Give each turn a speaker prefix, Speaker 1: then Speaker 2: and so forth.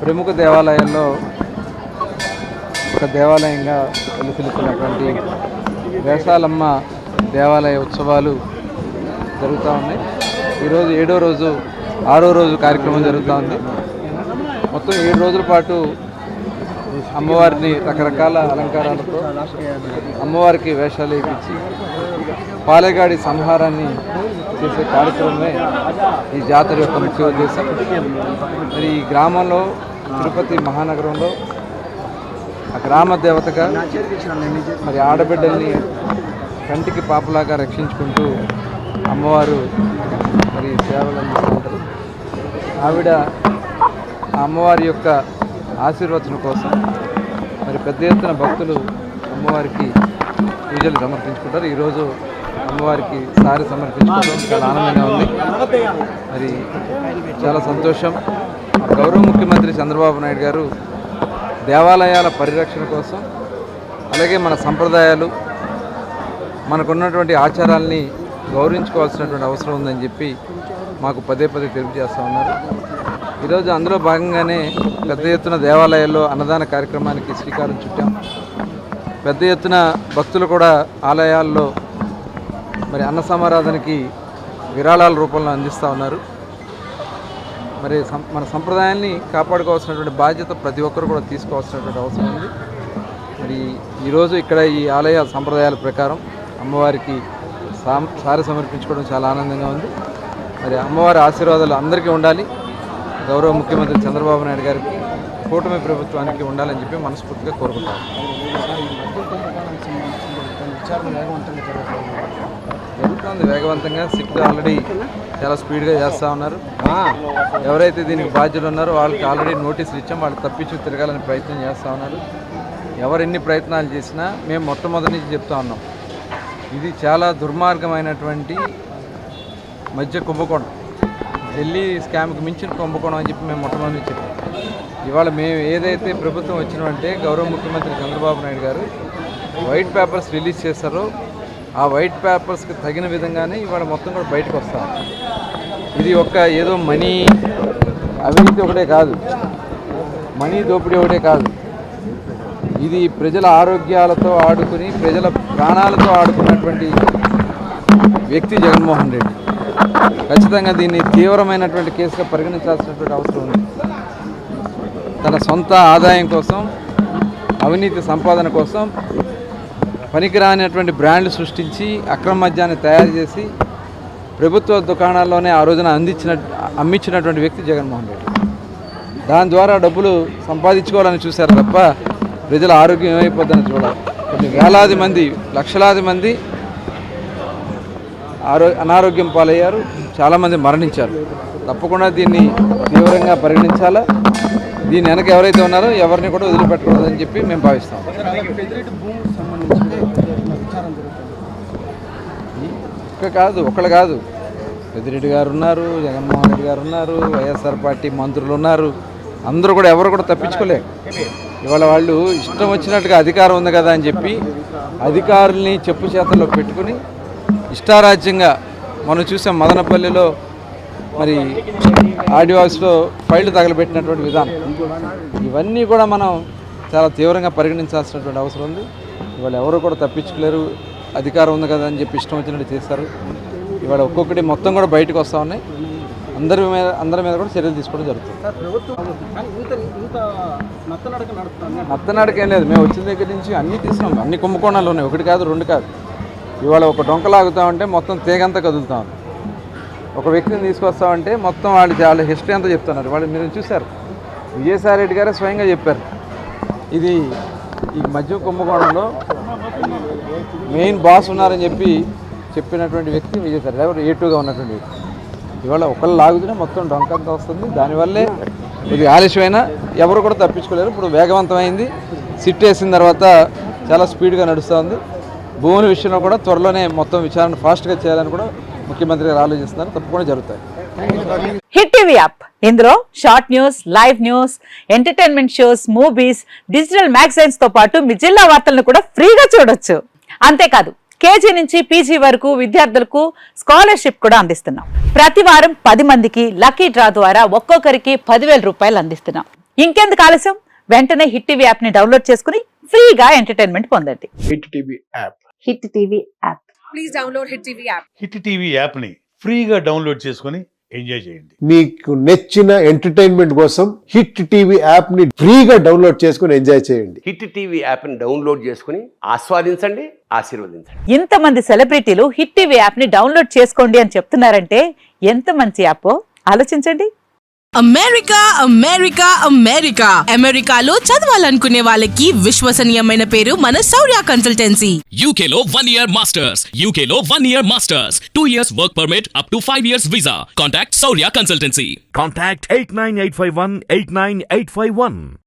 Speaker 1: ప్రముఖ దేవాలయాల్లో ఒక దేవాలయంగా వెలుసిల్లుతున్నటువంటి వేసాలమ్మ దేవాలయ ఉత్సవాలు జరుగుతూ ఉన్నాయి. ఈరోజు 7వ రోజు 6వ రోజు కార్యక్రమం జరుగుతూ ఉంది. మొత్తం 7 రోజుల పాటు అమ్మవారిని రకరకాల అలంకారాలతో అమ్మవారికి వేషాలు వేయించి పాలెగాడి సంహారాన్ని చేసే కార్యక్రమమే ఈ జాతర యొక్క ముఖ్య ఉద్దేశం. మరి ఈ గ్రామంలో తిరుపతి మహానగరంలో ఆ గ్రామ దేవతగా మరి ఆడబిడ్డల్ని కంటికి పాపలాగా రక్షించుకుంటూ అమ్మవారు మరి సేవలు అందిస్తూ ఉంటారు. ఆవిడ అమ్మవారి యొక్క ఆశీర్వచనం కోసం మరి పెద్ద ఎత్తున భక్తులు అమ్మవారికి పూజలు సమర్పించుకుంటారు. ఈరోజు అమ్మవారికి సారి సమర్పించుకోవడం చాలా ఆనందంగా ఉంది. మరి చాలా సంతోషం. గౌరవ ముఖ్యమంత్రి చంద్రబాబు నాయుడు గారు దేవాలయాల పరిరక్షణ కోసం, అలాగే మన సంప్రదాయాలు, మనకున్నటువంటి ఆచారాల్ని గౌరవించుకోవాల్సినటువంటి అవసరం ఉందని చెప్పి మాకు పదే తెలియజేస్తూ ఉన్నారు. ఈరోజు అందులో భాగంగానే పెద్ద ఎత్తున దేవాలయాల్లో అన్నదాన కార్యక్రమానికి శ్రీకారం చుట్టాం. పెద్ద ఎత్తున భక్తులు కూడా ఆలయాల్లో మరి అన్న సమారాధనకి విరాళాల రూపంలో అందిస్తూ ఉన్నారు. మరి మన సంప్రదాయాన్ని కాపాడుకోవాల్సినటువంటి బాధ్యత ప్రతి ఒక్కరు కూడా తీసుకోవాల్సినటువంటి అవసరం ఉంది. మరి ఈరోజు ఇక్కడ ఈ ఆలయ సంప్రదాయాల ప్రకారం అమ్మవారికి సారి సమర్పించుకోవడం చాలా ఆనందంగా ఉంది. మరి అమ్మవారి ఆశీర్వాదాలు అందరికీ ఉండాలి. గౌరవ ముఖ్యమంత్రి చంద్రబాబు నాయుడు గారికి, కూటమి ప్రభుత్వానికి ఉండాలని చెప్పి మనస్ఫూర్తిగా కోరుకుంటాను. జరుగుతుంది వేగవంతంగా. సిట్ ఆల్రెడీ చాలా స్పీడ్గా చేస్తూ ఉన్నారు. ఎవరైతే దీనికి బాధ్యులు ఉన్నారో వాళ్ళకి ఆల్రెడీ నోటీసులు ఇచ్చాం. వాళ్ళు తప్పించి తిరగాలని ప్రయత్నం చేస్తూ ఉన్నారు. ఎవరు ఎన్ని ప్రయత్నాలు చేసినా మేము మొట్టమొదటి నుంచి చెప్తా ఉన్నాం, ఇది చాలా దుర్మార్గమైనటువంటి మధ్య కుంభకోణం, ఢిల్లీ స్కామ్కి మించిన కుంభకోణం అని చెప్పి మేము మొట్టమొదటి నుంచి చెప్పాం. ఇవాళ మేము ఏదైతే ప్రభుత్వం వచ్చినామంటే గౌరవ ముఖ్యమంత్రి చంద్రబాబు నాయుడు గారు వైట్ పేపర్స్ రిలీజ్ చేశారో ఆ వైట్ పేపర్స్కి తగిన విధంగానే ఇవాళ మొత్తం కూడా బయటకు వస్తాం. ఇది ఏదో మనీ అవినీతి ఒకటే కాదు, మనీ దోపిడీ ఒకటే కాదు, ఇది ప్రజల ఆరోగ్యాలతో ఆడుకుని ప్రజల ప్రాణాలతో ఆడుకున్నటువంటి వ్యక్తి జగన్మోహన్ రెడ్డి. ఖచ్చితంగా దీన్ని తీవ్రమైనటువంటి కేసుగా పరిగణించాల్సినటువంటి అవసరం ఉంది. తన సొంత ఆదాయం కోసం, అవినీతి సంపాదన కోసం పనికిరానటువంటి బ్రాండ్లు సృష్టించి అక్రమ మద్యాన్ని తయారు చేసి ప్రభుత్వ దుకాణాల్లోనే ఆ రోజున అమ్మించినటువంటి వ్యక్తి జగన్మోహన్ రెడ్డి. దాని ద్వారా డబ్బులు సంపాదించుకోవాలని చూశారు తప్ప ప్రజల ఆరోగ్యం ఏమైపోద్దని చూడాలి. కొన్ని వేలాది మంది, లక్షలాది మంది అనారోగ్యం పాలయ్యారు, చాలామంది మరణించారు. తప్పకుండా దీన్ని తీవ్రంగా పరిగణించాలా. దీని వెనక ఎవరైతే ఉన్నారో ఎవరిని కూడా వదిలిపెట్టకూడదని చెప్పి మేము భావిస్తాం. ఒకళ్ళు కాదు, పెద్దిరెడ్డి గారు ఉన్నారు, జగన్మోహన్ రెడ్డి గారు ఉన్నారు, వైఎస్ఆర్ పార్టీ మంత్రులు ఉన్నారు. అందరూ కూడా ఎవరు కూడా తప్పించుకోలేరు. ఇవాళ వాళ్ళు ఇష్టం వచ్చినట్టుగా అధికారం ఉంది కదా అని చెప్పి అధికారుల్ని చెప్పు చేతల్లో పెట్టుకుని ఇష్టారాజ్యంగా మనం చూసాం. మదనపల్లిలో మరి ఆడివాసులో ఫైళ్లు తగలబెట్టినటువంటి విధానం, ఇవన్నీ కూడా మనం చాలా తీవ్రంగా పరిగణించాల్సినటువంటి అవసరం ఉంది. ఇవాళ ఎవరు కూడా తప్పించుకోలేరు. అధికారం ఉంది కదా అని చెప్పి ఇష్టం వచ్చినట్టు చేస్తారు. ఇవాళ ఒక్కొక్కటి మొత్తం కూడా బయటకు వస్తూ ఉన్నాయి. అందరి మీద కూడా చర్యలు తీసుకోవడం జరుగుతుంది. నత్తనడక ఏం లేదు. మేము వచ్చిన దగ్గర నుంచి అన్నీ తీసినాం. అన్ని కుంభకోణాలు ఉన్నాయి, ఒకటి కాదు రెండు కాదు. ఇవాళ ఒక డొంకలాగుతామంటే మొత్తం తీగంతా కదులుతా ఉంది. ఒక వ్యక్తిని తీసుకొస్తామంటే మొత్తం వాళ్ళ హిస్టరీ అంతా చెప్తున్నారు. వాళ్ళు మీరు చూశారు, విజయసాయి రెడ్డి గారే స్వయంగా చెప్పారు. ఇది ఈ మద్యం కుంభకోణంలో మెయిన్ బాస్ ఉన్నారని చెప్పినటువంటి వ్యక్తి విజయసాయి రెడ్డి, ఎవరు A2గా ఉన్నటువంటి వ్యక్తి. ఇవాళ ఒకళ్ళు లాగుతూనే మొత్తం డొంకంతా వస్తుంది. దానివల్లే ఇది ఆలస్యమైనా ఎవరు కూడా తప్పించుకోలేరు. ఇప్పుడు వేగవంతమైంది. సిట్ వేసిన తర్వాత చాలా స్పీడ్గా నడుస్తూ ఉంది. భూముల విషయంలో కూడా త్వరలోనే మొత్తం విచారణ ఫాస్ట్గా చేయాలని కూడా ముఖ్యమంత్రి గారు ఆలోచిస్తున్నారు. తప్పకుండా జరుగుతాయి.
Speaker 2: హిట్ టీవీ యాప్, ఇందులో short news, live news, entertainment shows, movies, digital magazines తో పాటు మీ జిల్లా వార్తలను కూడా ఫ్రీగా చూడొచ్చు. అంతేకాదు కేజీ నుంచి పీజీ వరకు విద్యార్థులకు స్కాలర్షిప్ కూడా అందిస్తున్నాం. ప్రతి వారం 10 మందికి లక్కీ డ్రా ద్వారా ఒక్కొక్కరికి 10,000 రూపాయలు అందిస్తున్నాం. ఇంకెందుకు ఆలస్యం, వెంటనే హిట్ టీవీ యాప్ ని డౌన్లోడ్ చేసుకుని ఫ్రీగా ఎంటర్టైన్మెంట్ పొందండి.
Speaker 3: Hit TV app.
Speaker 2: Hit TV app.
Speaker 4: Hit TV యాప్ని ఫ్రీగా డౌన్లోడ్ చేసుకొని ఎంజాయ్ చేయండి.
Speaker 3: మీకు నచ్చిన ఎంటర్టైన్మెంట్ కోసం హిట్ టీవీ యాప్ ని ఫ్రీగా డౌన్లోడ్ చేసుకుని ఎంజాయ్ చేయండి.
Speaker 5: హిట్ టీవీ యాప్ని డౌన్లోడ్ చేసుకుని ఆస్వాదించండి, ఆశీర్వదించండి.
Speaker 2: ఇంతమంది సెలబ్రిటీలు హిట్ టీవీ యాప్ ని డౌన్లోడ్ చేసుకోండి అని చెప్తున్నారంటే ఎంత మంచి యాప్ ఆలోచించండి.
Speaker 6: అమెరికా అమెరికా అమెరికా అమెరికాలో చదవాలనుకునే వాళ్ళకి విశ్వసనీయమైన పేరు మన శౌర్య కన్సల్టెన్సీ.
Speaker 7: UK లో 1 year masters. UK లో 1 year masters. 2 years work permit up to 5 years visa. Contact Saurya Consultancy.
Speaker 8: Contact 89851 89851.